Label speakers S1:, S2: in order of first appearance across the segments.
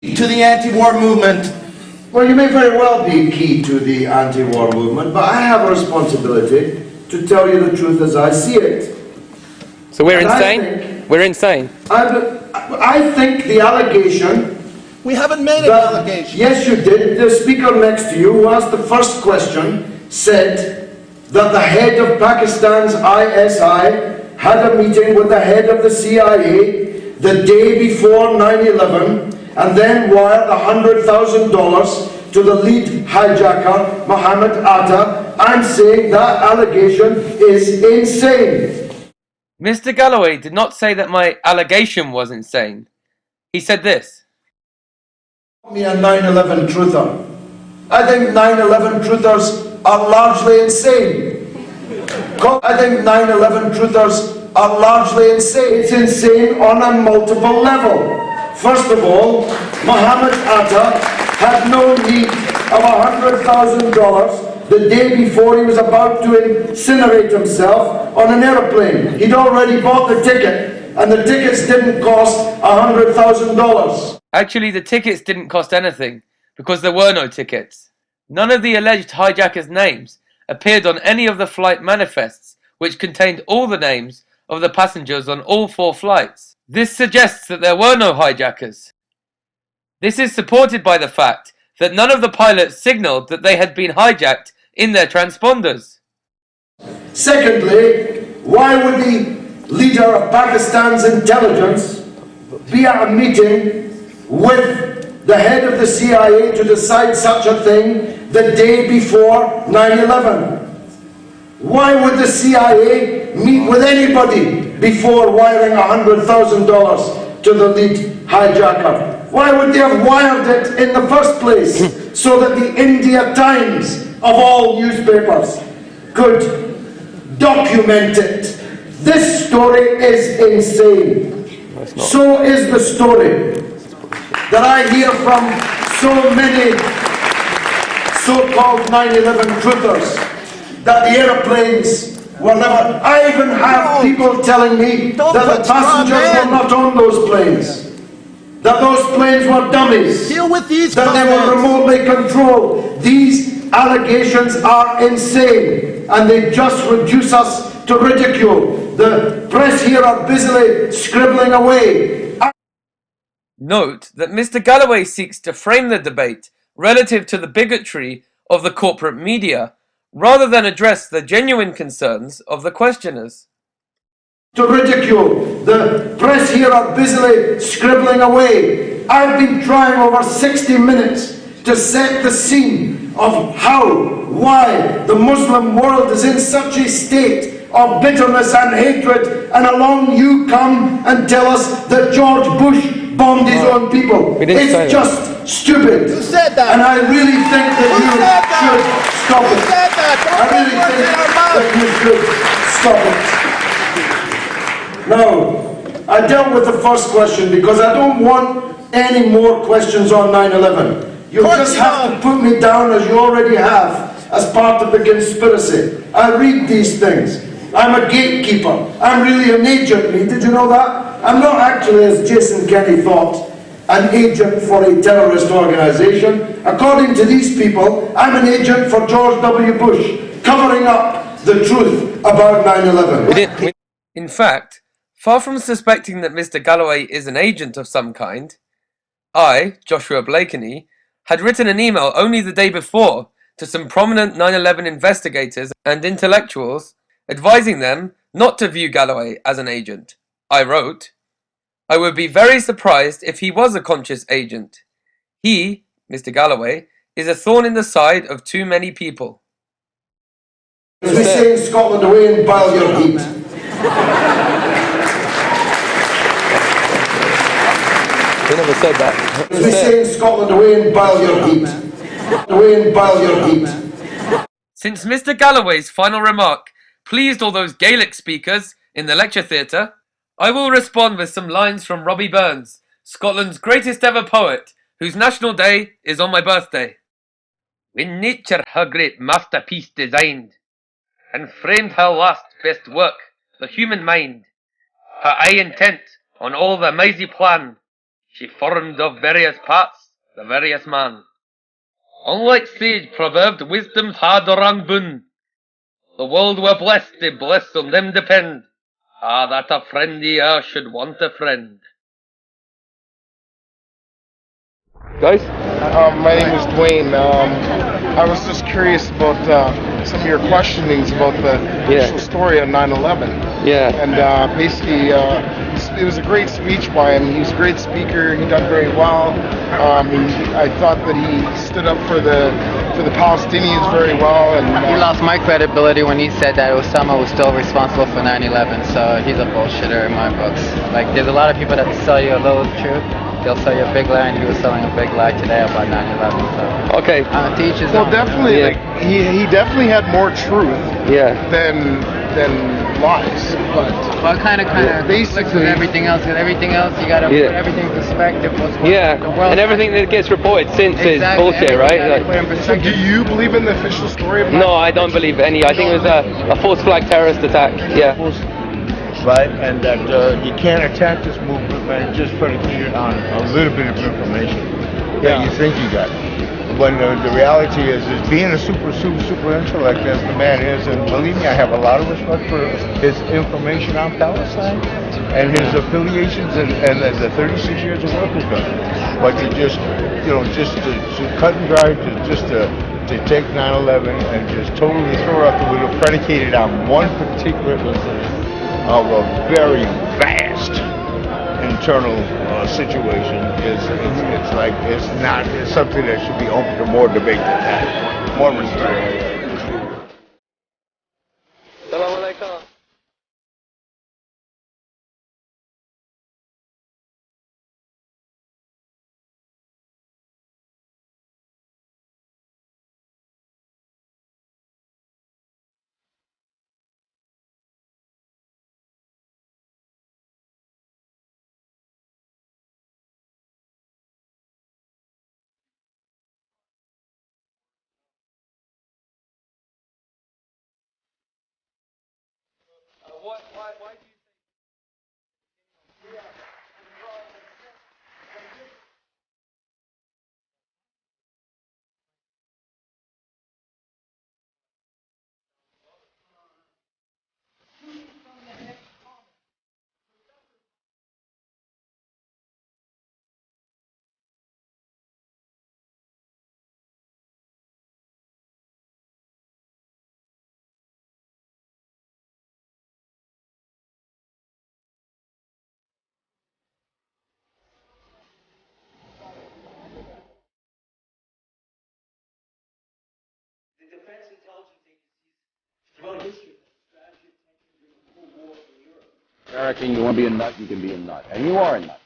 S1: To the anti-war movement.
S2: Well, you may very well be key to the anti-war movement, but I have a responsibility to tell you the truth as I see it.
S3: So we're insane? We're insane.
S2: I think the allegation...
S1: We haven't made an allegation.
S2: Yes, you did. The speaker next to you, who asked the first question, said that the head of Pakistan's ISI had a meeting with the head of the CIA the day before 9/11 and then wired $100,000 to the lead hijacker, Mohammed Atta. I'm saying that allegation is insane.
S3: Mr. Galloway did not say that my allegation was insane. He said this.
S2: Me a 9/11 truther. I think 9/11 truthers are largely insane. I think 9/11 truthers are largely insane. It's insane on a multiple level. First of all, Mohammed Atta had no need of $100,000 the day before he was about to incinerate himself on an aeroplane. He'd already bought the ticket, and the tickets didn't cost $100,000.
S3: Actually, the tickets didn't cost anything, because there were no tickets. None of the alleged hijackers' names appeared on any of the flight manifests, which contained all the names of the passengers on all 4 flights. This suggests that there were no hijackers. This is supported by the fact that none of the pilots signaled that they had been hijacked in their transponders.
S2: Secondly, why would the leader of Pakistan's intelligence be at a meeting with the head of the CIA to decide such a thing the day before 9/11? Why would the CIA meet with anybody before wiring $100,000 to the lead hijacker? Why would they have wired it in the first place so that the India Times, of all newspapers, could document it? This story is insane. So is the story that I hear from so many so-called 9/11 truthers that the airplanes were never... I even have people telling me that the passengers were not on those planes. That those planes were dummies.
S1: Deal with these
S2: that
S1: comments.
S2: They were remotely controlled. These allegations are insane, and they just reduce us to ridicule. The press here are busily scribbling away.
S3: Note that Mr. Galloway seeks to frame the debate relative to the bigotry of the corporate media, rather than address the genuine concerns of the questioners.
S2: To ridicule. The press here are busily scribbling away. I've been trying over 60 minutes to set the scene of how, why the Muslim world is in such a state of bitterness and hatred, and along you come and tell us that George Bush bombed his own people. It's just stupid.
S1: You said that.
S2: And I really think that you should stop it.
S1: You said that.
S2: I really think that you should stop it. Now, I dealt with the first question because I don't want any more questions on 9/11. You just have to put me down, as you already have, as part of the conspiracy. I read these things. I'm a gatekeeper. I'm really an agent, me. Did you know that? I'm not actually, as Jason Kenney thought, an agent for a terrorist organization. According to these people, I'm an agent for George W. Bush, covering up the truth about 9/11.
S3: In fact, far from suspecting that Mr. Galloway is an agent of some kind, I, Joshua Blakeney, had written an email only the day before to some prominent 9/11 investigators and intellectuals, advising them not to view Galloway as an agent. I wrote, I would be very surprised if he was a conscious agent. He, Mr. Galloway, is a thorn in the side of too many people.
S2: As we say in Scotland, away and boil your heat.
S3: They never said that.
S2: As we say in Scotland, away and boil your heat. Away and boil your heat.
S3: Since Mr. Galloway's final remark pleased all those Gaelic speakers in the lecture theatre, I will respond with some lines from Robbie Burns, Scotland's greatest ever poet, whose national day is on my birthday. When nature her great masterpiece designed, and framed her last best work, the human mind, her eye intent on all the mighty plan, she formed of various parts the various man. Unlike sage proverbed, wisdom's hard orang boon. The world were blessed, they bless on them depend. Ah, that a friendy earth should want a friend. Guys?
S4: My name is Dwayne. I was just curious about some of your questionings about the initial story of 9/11.
S3: Yeah.
S4: And basically, it was a great speech by him. He was a great speaker. He done very well. I thought that he stood up for the Palestinians very well. And
S5: he lost my credibility when he said that Osama was still responsible for 9/11. So he's a bullshitter in my books. Like, there's a lot of people that sell you a little truth. They'll sell you a big lie, and he was selling a big lie today about 9/11. So
S3: okay.
S5: To each his
S4: well,
S5: own.
S4: definitely,
S3: Yeah.
S4: like, he definitely had more truth than lies.
S5: But kind of
S4: basically
S5: with everything else. With everything else, you got to put everything in perspective. What's going on in the world.
S3: And everything that gets reported since is bullshit, right?
S4: So do you believe in the official story of 9/11?
S3: No, I don't believe any. I think it was a false flag terrorist attack. Yeah.
S6: Right, and that you can't attack this movement by just predicated on a little bit of information that you think you got. When the reality is being a super intellect as the man is, and believe me, I have a lot of respect for his information on Palestine and his affiliations and the 36 years of work we've done. But to just, to cut and dry, to take 9/11 and just totally throw it out the window, predicated on one particular incident of a very vast internal situation it's something that should be open to more debate than that, more research.
S7: American, you want to be a nut, you can be a nut. And you are a nut.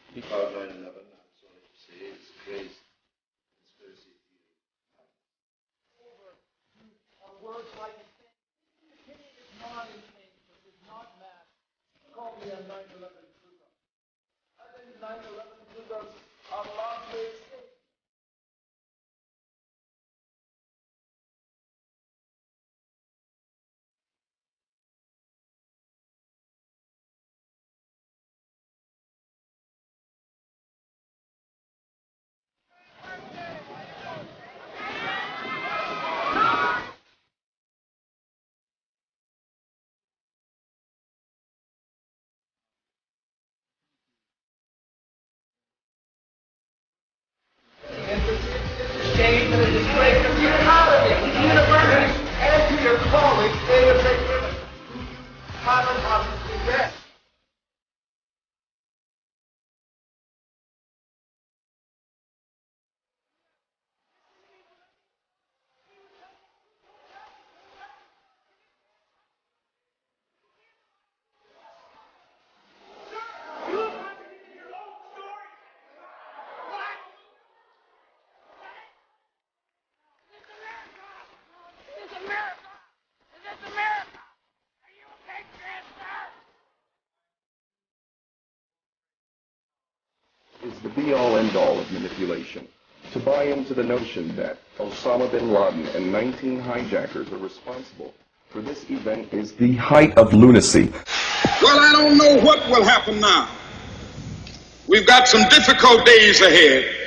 S8: Is the be-all end-all of manipulation. To buy into the notion that Osama bin Laden and 19 hijackers are responsible for this event is the height of lunacy.
S9: Well, I don't know what will happen now. We've got some difficult days ahead.